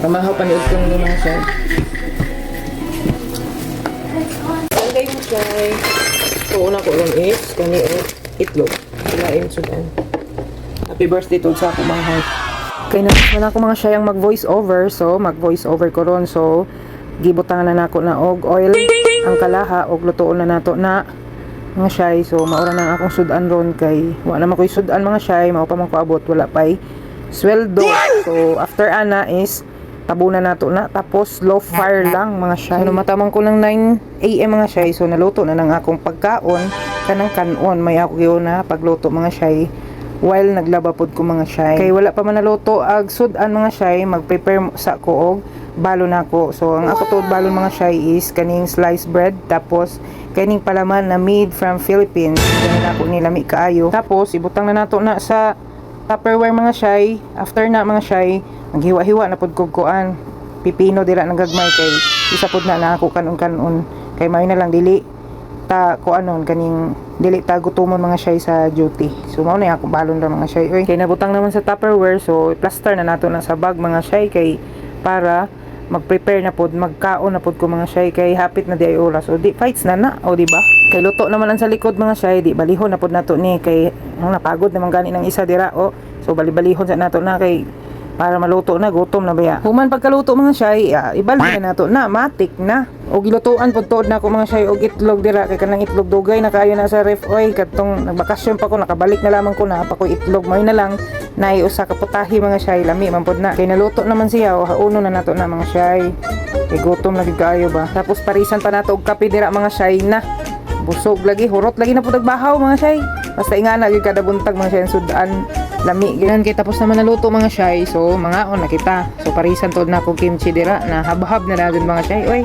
Kamahaw pa ni Utong ni mga siya. Sunday mo siya. Una ko lang is kani itlog. Ilain sudan. Happy birthday to sa ako mga heart. Kaya na ako mga siya yung mag voice over. So mag voice over ko ron. So gibutangan na nako na og oil ang kalaha og lutoon na nato na mga shy. So maura na akong sudan ron kay wala naman ko'y sudan mga shy, mao pa man ko abot, wala pa'y sweldo. So after ana is tabunan nato na, tapos low fire lang mga shy. Ano matamang ko ng 9 AM mga shy. So naluto na ng akong pagkaon kanang kanon, may ako gyud na pagluto mga shy while naglabapod ko mga shy. Kay wala pa man naluto ag sudan mga shy, mag-prepare sa ko og balon nako. So ang ako tod balon mga shy is kaning sliced bread, tapos kaning palaman na made from Philippines. Ganun ako nilami kaayo. Tapos ibutang na nato na sa Tupperware mga shy. After na mga shy, maghiwa-hiwa na pod kog kuan. Pipino dira nang gagmay kay isa pod na ako kanon-kanon. Kay may na lang dili ta kuanon kaning dili ta gutumon mga shy sa duty. So mao na ako balon ra mga shy. Oy, kay nabutang naman sa Tupperware, so plaster na nato na sa bag mga shy kay para mag-prepare na pod, magkaon na pod ko mga shy kay hapit na di ay oras. O di fights na na, o di ba? Kay luto naman ang sa likod mga shy, di balihon na pod nato ni kay napagod naman gani ng isa dira o. So bali-balihon sa nato na kay para maluto na, gutom na baya. Human pagkaluto mga shy, ibalik na nato na, matik na. O gilutuan pod tuod na ako mga shy og itlog dira kay kanang itlog dugay na kayo na sa ref. Oy, katong nagbakasyon pa ko, nakabalik na lamang ko na pa ko itlog. May na lang nay usa ka putahi mga shy, lami man pod na. Kay naluto naman siya, o hauno na nato na mga shy. Kay gutom na gid kayo ba. Tapos parisan pa nato og kape dira mga shy na. Busog lagi, hurot lagi na pod bahaw mga shy. Basta ingana gid kada buntag mga shy sudan. Lami ginan kay tapos naman naluto mga shy. So mga on na kita. So parisan tod na ko kimchi dira na habhab na dagud mga shy. Oy,